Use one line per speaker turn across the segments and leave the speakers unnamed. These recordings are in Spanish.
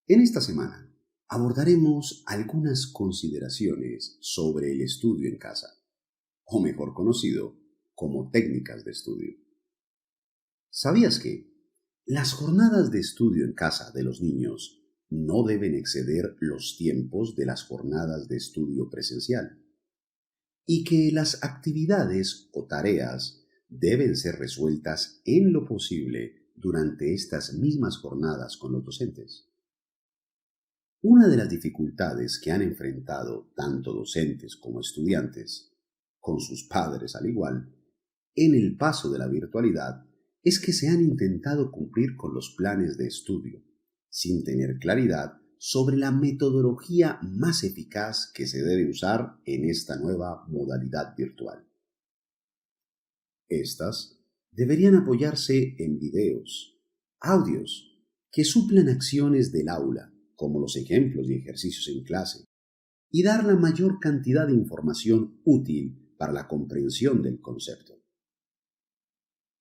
En esta semana abordaremos algunas consideraciones sobre el estudio en casa, o mejor conocido como técnicas de estudio. ¿Sabías que las jornadas de estudio en casa de los niños no deben exceder los tiempos de las jornadas de estudio presencial? Y que las actividades o tareas deben ser resueltas en lo posible durante estas mismas jornadas con los docentes. Una de las dificultades que han enfrentado tanto docentes como estudiantes, con sus padres al igual, en el paso de la virtualidad es que se han intentado cumplir con los planes de estudio, sin tener claridad sobre la metodología más eficaz que se debe usar en esta nueva modalidad virtual. Estas deberían apoyarse en videos, audios, que suplan acciones del aula, como los ejemplos y ejercicios en clase, y dar la mayor cantidad de información útil para la comprensión del concepto.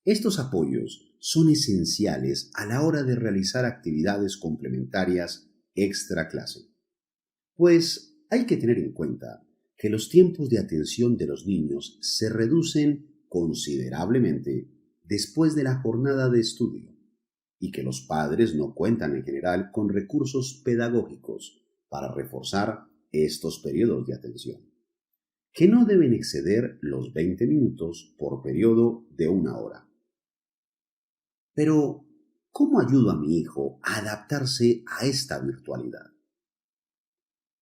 Estos apoyos son esenciales a la hora de realizar actividades complementarias extra clase, pues hay que tener en cuenta que los tiempos de atención de los niños se reducen considerablemente después de la jornada de estudio y que los padres no cuentan en general con recursos pedagógicos para reforzar estos periodos de atención, que no deben exceder los 20 minutos por periodo de 1 hora. Pero, ¿cómo ayudo a mi hijo a adaptarse a esta virtualidad?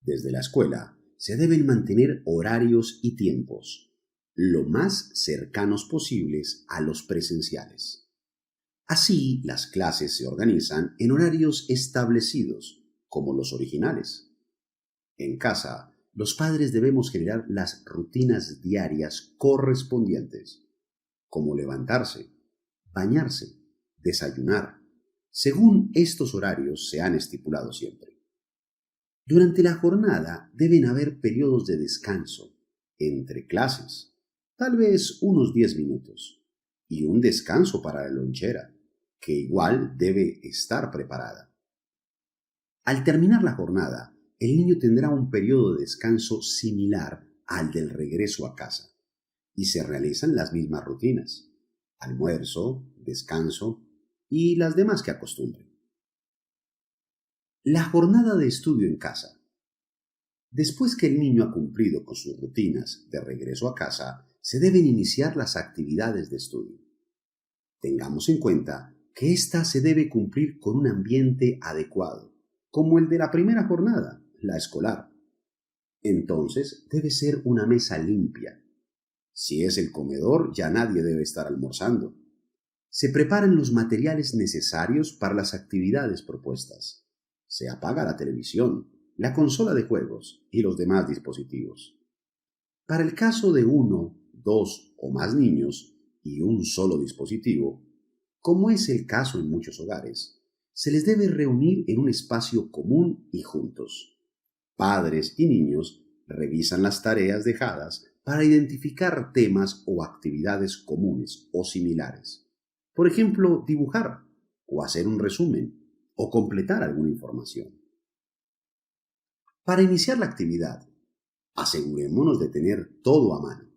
Desde la escuela se deben mantener horarios y tiempos lo más cercanos posibles a los presenciales. Así, las clases se organizan en horarios establecidos, como los originales. En casa, los padres debemos generar las rutinas diarias correspondientes, como levantarse, bañarse, desayunar, según estos horarios se han estipulado siempre. Durante la jornada deben haber periodos de descanso entre clases, tal vez unos 10 minutos, y un descanso para la lonchera, que igual debe estar preparada. Al terminar la jornada, el niño tendrá un periodo de descanso similar al del regreso a casa, y se realizan las mismas rutinas: almuerzo, descanso y las demás que acostumbren. La jornada de estudio en casa. Después que el niño ha cumplido con sus rutinas de regreso a casa, se deben iniciar las actividades de estudio. Tengamos en cuenta que ésta se debe cumplir con un ambiente adecuado, como el de la primera jornada, la escolar. Entonces debe ser una mesa limpia. Si es el comedor, ya nadie debe estar almorzando. Se preparan los materiales necesarios para las actividades propuestas. Se apaga la televisión, la consola de juegos y los demás dispositivos. Para el caso de 1, 2 o más niños y un solo dispositivo, como es el caso en muchos hogares, se les debe reunir en un espacio común y juntos. Padres y niños revisan las tareas dejadas para identificar temas o actividades comunes o similares. Por ejemplo, dibujar, o hacer un resumen, o completar alguna información. Para iniciar la actividad, asegurémonos de tener todo a mano,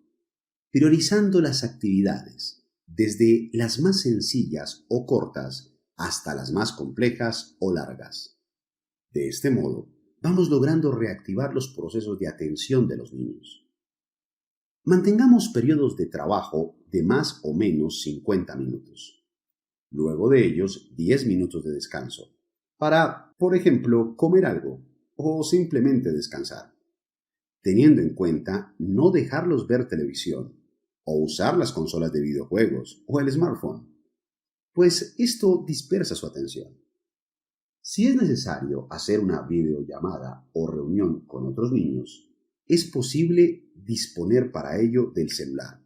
priorizando las actividades, desde las más sencillas o cortas hasta las más complejas o largas. De este modo, vamos logrando reactivar los procesos de atención de los niños. Mantengamos periodos de trabajo de más o menos 50 minutos. Luego de ellos, 10 minutos de descanso, para, por ejemplo, comer algo o simplemente descansar, teniendo en cuenta no dejarlos ver televisión o usar las consolas de videojuegos o el smartphone, pues esto dispersa su atención. Si es necesario hacer una videollamada o reunión con otros niños, es posible disponer para ello del celular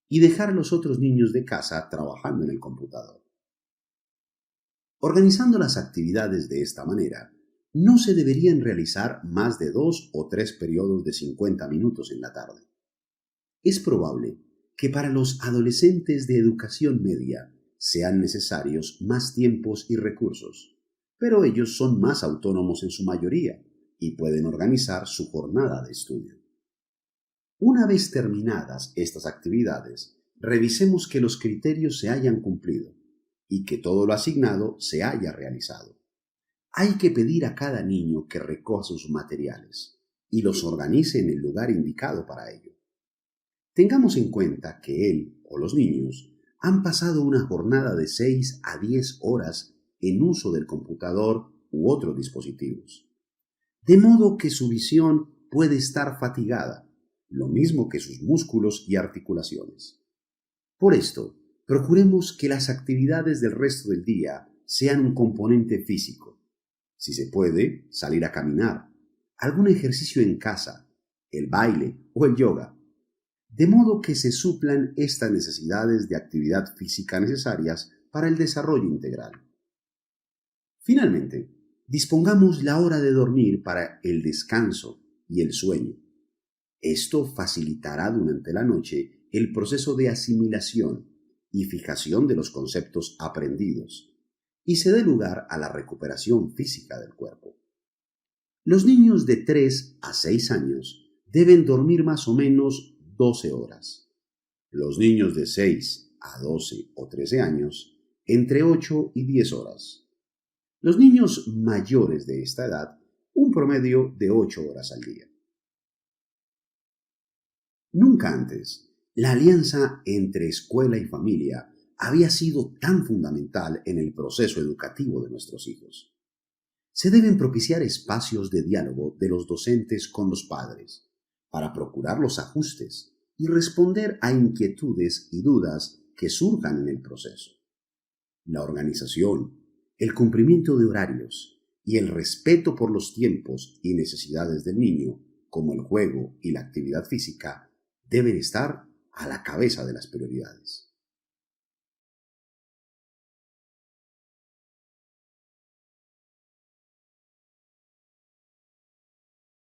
y dejar a los otros niños de casa trabajando en el computador. Organizando las actividades de esta manera, no se deberían realizar más de 2 o 3 periodos de 50 minutos en la tarde. Es probable que para los adolescentes de educación media sean necesarios más tiempos y recursos, pero ellos son más autónomos en su mayoría y pueden organizar su jornada de estudio. Una vez terminadas estas actividades, revisemos que los criterios se hayan cumplido y que todo lo asignado se haya realizado. Hay que pedir a cada niño que recoja sus materiales y los organice en el lugar indicado para ello. Tengamos en cuenta que él o los niños han pasado una jornada de 6 a 10 horas en uso del computador u otros dispositivos, de modo que su visión puede estar fatigada, lo mismo que sus músculos y articulaciones. Por esto, procuremos que las actividades del resto del día sean un componente físico. Si se puede, salir a caminar, algún ejercicio en casa, el baile o el yoga, de modo que se suplan estas necesidades de actividad física necesarias para el desarrollo integral. Finalmente, dispongamos la hora de dormir para el descanso y el sueño. Esto facilitará durante la noche el proceso de asimilación y fijación de los conceptos aprendidos y se dé lugar a la recuperación física del cuerpo. Los niños de 3 a 6 años deben dormir más o menos 12 horas. Los niños de 6 a 12 o 13 años, entre 8 y 10 horas. Los niños mayores de esta edad, un promedio de 8 horas al día. Nunca antes, la alianza entre escuela y familia había sido tan fundamental en el proceso educativo de nuestros hijos. Se deben propiciar espacios de diálogo de los docentes con los padres, para procurar los ajustes y responder a inquietudes y dudas que surjan en el proceso. La organización, el cumplimiento de horarios y el respeto por los tiempos y necesidades del niño, como el juego y la actividad física, deben estar a la cabeza de las prioridades.